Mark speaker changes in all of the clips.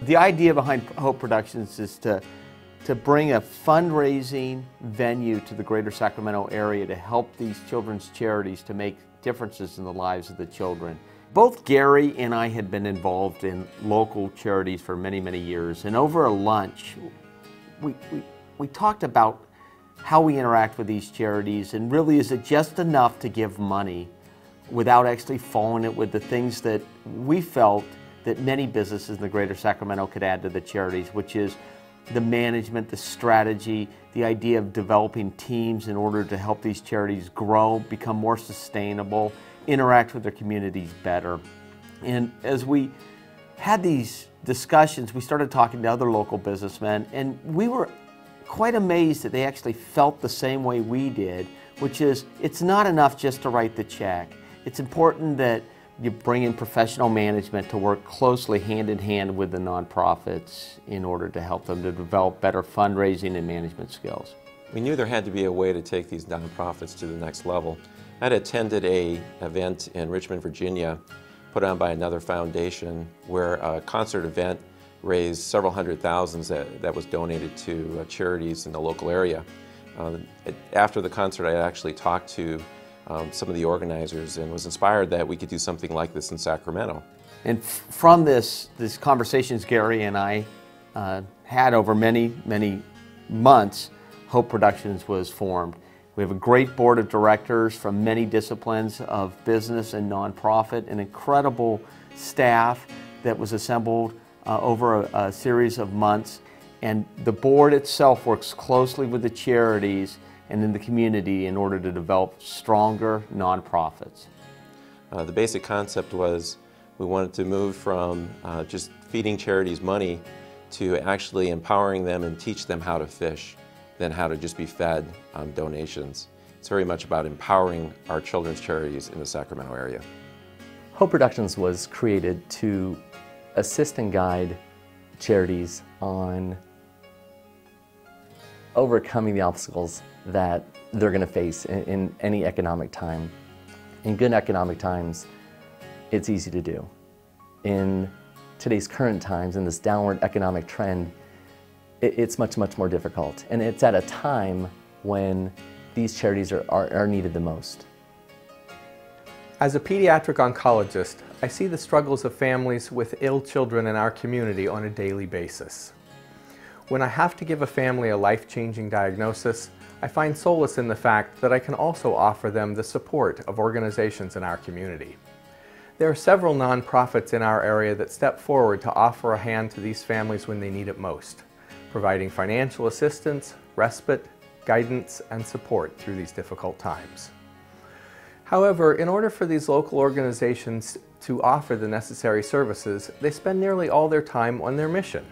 Speaker 1: The idea behind Hope Productions is to bring a fundraising venue to the greater Sacramento area to help these children's charities to make differences in the lives of the children. Both Gary and I had been involved in local charities for many, many years, and over a lunch, we talked about how we interact with these charities, and really, is it just enough to give money without actually following it with the things that we felt that many businesses in the greater Sacramento could add to the charities, which is the management, the strategy, the idea of developing teams in order to help these charities grow, become more sustainable, interact with their communities better. And as we had these discussions, we started talking to other local businessmen, and we were quite amazed that they actually felt the same way we did, which is it's not enough just to write the check. It's important that you bring in professional management to work closely hand in hand with the nonprofits in order to help them to develop better fundraising and management skills.
Speaker 2: We knew there had to be a way to take these nonprofits to the next level. I'd attended an event in Richmond, Virginia, put on by another foundation, where a concert event raised several hundred thousands that was donated to charities in the local area. After the concert, I actually talked to some of the organizers and was inspired that we could do something like this in Sacramento.
Speaker 1: And from these conversations Gary and I had over many, many months, Hope Productions was formed. We have a great board of directors from many disciplines of business and nonprofit, an incredible staff that was assembled over a series of months. And the board itself works closely with the charities and in the community in order to develop stronger nonprofits.
Speaker 2: The basic concept was we wanted to move from just feeding charities money to actually empowering them and teach them how to fish than how to just be fed donations. It's very much about empowering our children's charities in the Sacramento area.
Speaker 3: Hope Productions was created to assist and guide charities on overcoming the obstacles that they're going to face in any economic time. In good economic times, it's easy to do. In today's current times, in this downward economic trend, it's much, much more difficult. And it's at a time when these charities are needed the most.
Speaker 4: As a pediatric oncologist, I see the struggles of families with ill children in our community on a daily basis. When I have to give a family a life-changing diagnosis, I find solace in the fact that I can also offer them the support of organizations in our community. There are several nonprofits in our area that step forward to offer a hand to these families when they need it most, providing financial assistance, respite, guidance, and support through these difficult times. However, in order for these local organizations to offer the necessary services, they spend nearly all their time on their mission.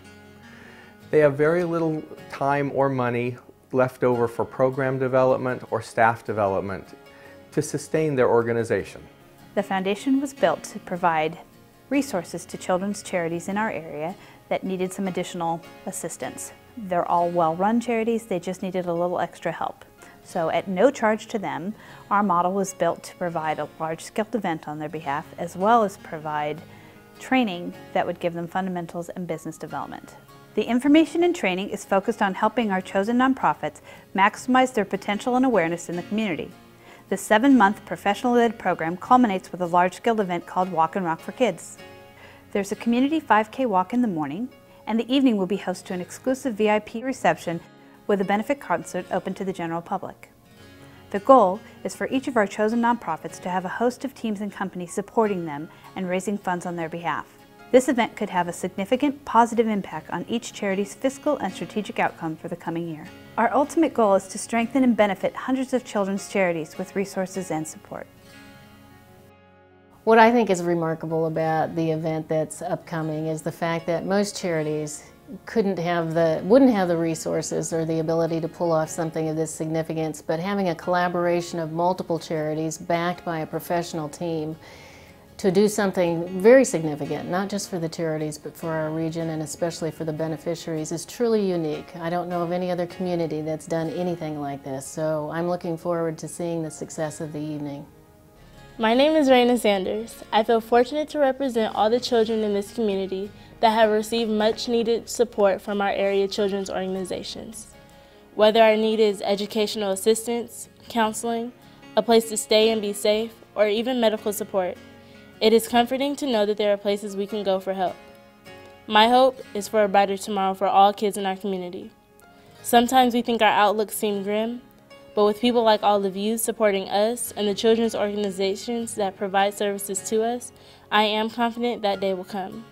Speaker 4: They have very little time or money left over for program development or staff development to sustain their organization.
Speaker 5: The foundation was built to provide resources to children's charities in our area that needed some additional assistance. They're all well-run charities, they just needed a little extra help. So at no charge to them, our model was built to provide a large-scale event on their behalf, as well as provide training that would give them fundamentals and business development. The information and training is focused on helping our chosen nonprofits maximize their potential and awareness in the community. The 7-month professional-led program culminates with a large-scale event called Walk and Rock for Kids. There's a community 5K walk in the morning, and the evening will be host to an exclusive VIP reception with a benefit concert open to the general public. The goal is for each of our chosen nonprofits to have a host of teams and companies supporting them and raising funds on their behalf. This event could have a significant positive impact on each charity's fiscal and strategic outcome for the coming year. Our ultimate goal is to strengthen and benefit hundreds of children's charities with resources and support.
Speaker 6: What I think is remarkable about the event that's upcoming is the fact that most charities wouldn't have the resources or the ability to pull off something of this significance, but having a collaboration of multiple charities backed by a professional team to do something very significant, not just for the charities, but for our region and especially for the beneficiaries, is truly unique. I don't know of any other community that's done anything like this, so I'm looking forward to seeing the success of the evening.
Speaker 7: My name is Raina Sanders. I feel fortunate to represent all the children in this community that have received much needed support from our area children's organizations. Whether our need is educational assistance, counseling, a place to stay and be safe, or even medical support, it is comforting to know that there are places we can go for help. My hope is for a brighter tomorrow for all kids in our community. Sometimes we think our outlook seems grim, but with people like all of you supporting us and the children's organizations that provide services to us, I am confident that day will come.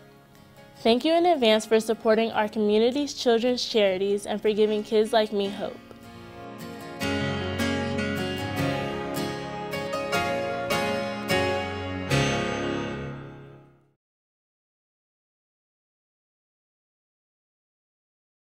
Speaker 7: Thank you in advance for supporting our community's children's charities and for giving kids like me hope.